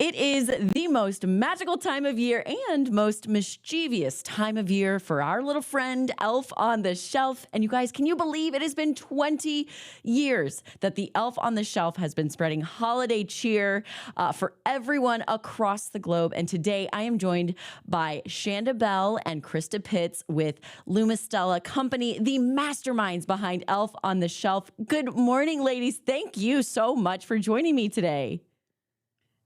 It is the most magical time of year and most mischievous time of year for our little friend Elf on the Shelf. And you guys, can you believe it has been 20 years that the Elf on the Shelf has been spreading holiday cheer for everyone across the globe? And today I am joined by Shanda Bell and Krista Pitts with Lumistella Company, the masterminds behind Elf on the Shelf. Good morning, ladies. Thank you so much for joining me today.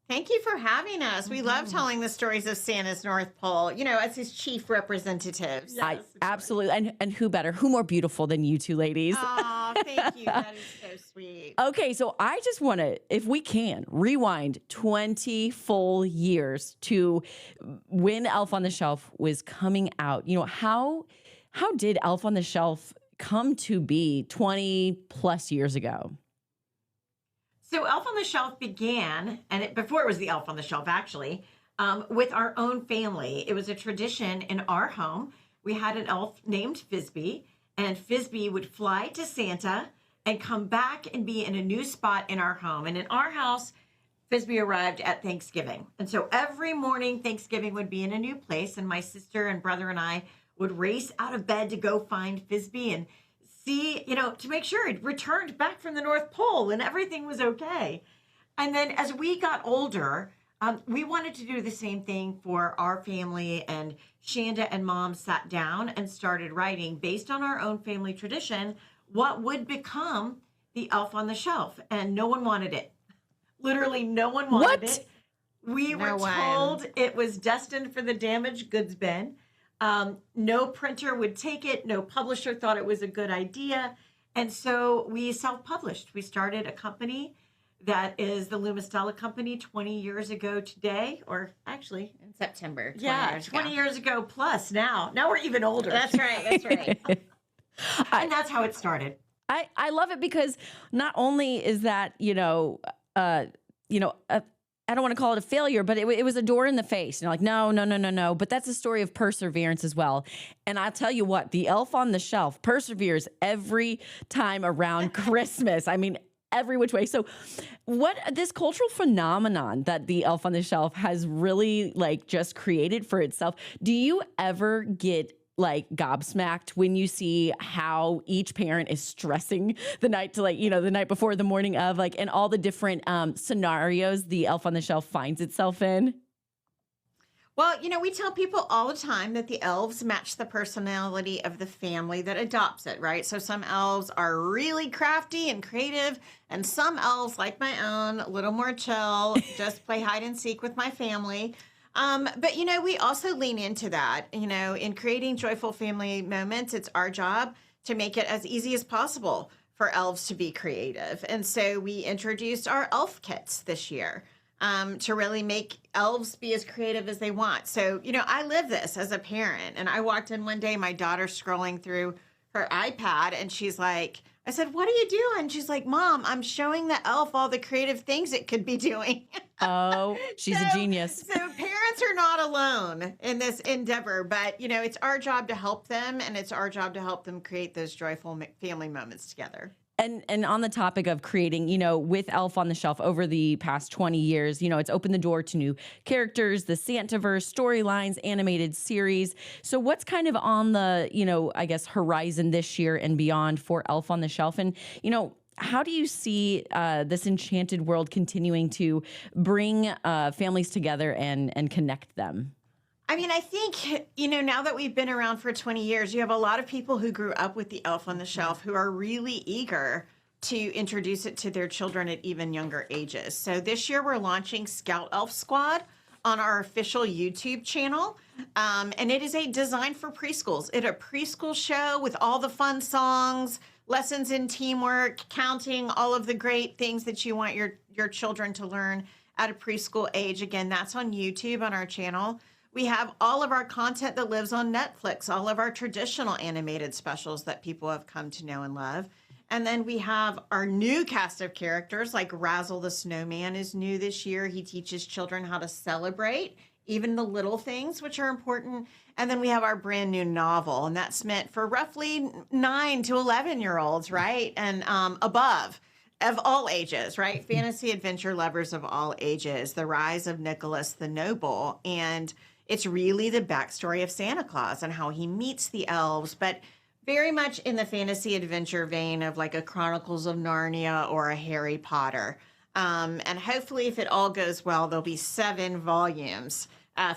Thank you for having us. We love telling the stories of Santa's North Pole, as his chief representatives. Yes, absolutely. And who better? Who more beautiful than you two ladies? Oh, thank you. That is so sweet. Okay, so I just want to, if we can, rewind 20 full years to when Elf on the Shelf was coming out. How did Elf on the Shelf come to be 20 plus years ago? So Elf on the Shelf began, before it was the Elf on the Shelf, actually, with our own family. It was a tradition in our home. We had an elf named Fizbee, and Fizbee would fly to Santa and come back and be in a new spot in our home. And in our house, Fizbee arrived at Thanksgiving. And so every morning, Thanksgiving would be in a new place, and my sister and brother and I would race out of bed to go find Fizbee and see, to make sure it returned back from the North Pole and everything was okay. And then as we got older, we wanted to do the same thing for our family. And Shanda and Mom sat down and started writing, based on our own family tradition, what would become the Elf on the Shelf. And no one wanted it. Literally, no one wanted it. We were told it was destined for the damaged goods bin. No printer would take it. No publisher thought it was a good idea. And so we self-published. We started a company that is the Lumistella Company 20 years ago today, or actually in September. 20 years ago plus now. Now we're even older. That's right. And that's how it started. I love it because not only is that, I don't want to call it a failure, but it was a door in the face. Like, no. But that's a story of perseverance as well. And I'll tell you what, the Elf on the Shelf perseveres every time around Christmas. I mean, every which way. So what this cultural phenomenon that the Elf on the Shelf has really just created for itself, do you ever get gobsmacked when you see how each parent is stressing the night to the night before, the morning of, and all the different scenarios the Elf on the Shelf finds itself in? Well, we tell people all the time that the elves match the personality of the family that adopts it, right? So some elves are really crafty and creative, and some elves, like my own, a little more chill, just play hide and seek with my family. But, we also lean into that, in creating joyful family moments. It's our job to make it as easy as possible for elves to be creative. And so we introduced our elf kits this year to really make elves be as creative as they want. So, I live this as a parent. And I walked in one day, my daughter's scrolling through her iPad, and she's like, I said, "What are you doing?" She's like, "Mom, I'm showing the elf all the creative things it could be doing." Oh, she's a genius. So parents are not alone in this endeavor, but it's our job to help them, and it's our job to help them create those joyful family moments together. And on the topic of creating, with Elf on the Shelf over the past 20 years, it's opened the door to new characters, the Santaverse, storylines, animated series. So what's kind of on the, I guess, horizon this year and beyond for Elf on the Shelf? And, how do you see this enchanted world continuing to bring families together and connect them? I mean, I think, now that we've been around for 20 years, you have a lot of people who grew up with the Elf on the Shelf who are really eager to introduce it to their children at even younger ages. So this year we're launching Scout Elf Squad on our official YouTube channel. And it is a design for preschools. It's a preschool show with all the fun songs, lessons in teamwork, counting, all of the great things that you want your children to learn at a preschool age. Again, that's on YouTube on our channel. We have all of our content that lives on Netflix, all of our traditional animated specials that people have come to know and love. And then we have our new cast of characters, like Razzle the Snowman is new this year. He teaches children how to celebrate, even the little things, which are important. And then we have our brand new novel, and that's meant for roughly 9 to 11-year-olds, right? And above. of all ages, right? Fantasy adventure lovers of all ages, the rise of Nicholas the Noble. And it's really the backstory of Santa Claus and how he meets the elves, but very much in the fantasy adventure vein of like a Chronicles of Narnia or a Harry Potter. And hopefully, if it all goes well, there'll be 7 volumes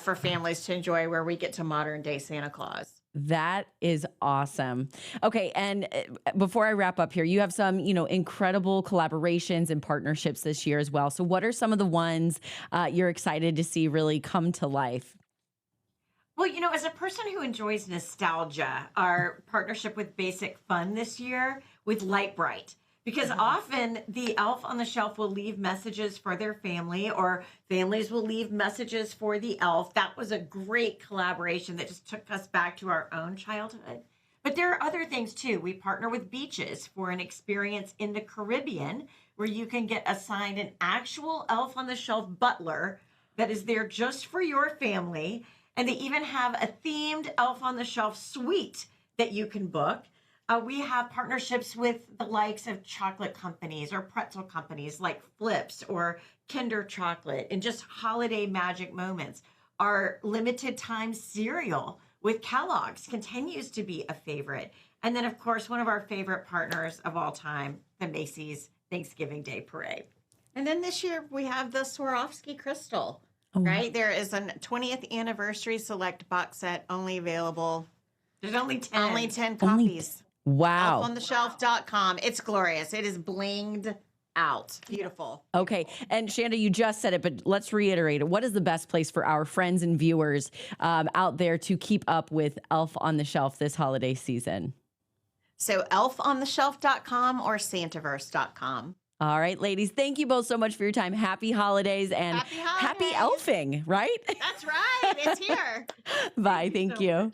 for families to enjoy where we get to modern day Santa Claus. That is awesome. Okay, and before I wrap up here, you have some, incredible collaborations and partnerships this year as well. So what are some of the ones you're excited to see really come to life? Well, as a person who enjoys nostalgia, our partnership with Basic Fun this year with Light Bright, because often the elf on the shelf will leave messages for their family, or families will leave messages for the elf. That was a great collaboration that just took us back to our own childhood. But there are other things too. We partner with Beaches for an experience in the Caribbean where you can get assigned an actual elf on the shelf butler that is there just for your family. And they even have a themed elf on the shelf suite that you can book. We have partnerships with the likes of chocolate companies or pretzel companies like Flips or Kinder Chocolate, and just holiday magic moments. Our limited time cereal with Kellogg's continues to be a favorite. And then, of course, one of our favorite partners of all time, the Macy's Thanksgiving Day Parade. And then this year we have the Swarovski crystal, right? There is a 20th anniversary select box set only available. There's only 10. Only 10 copies. Wow. ElfOnTheShelf.com. It's glorious. It is blinged out. Beautiful. Okay. And Shanda, you just said it, but let's reiterate it. What is the best place for our friends and viewers out there to keep up with Elf on the Shelf this holiday season? So ElfOnTheShelf.com or Santaverse.com. All right, ladies, thank you both so much for your time. Happy holidays and happy elfing, right? That's right. It's here. Bye. Thank you.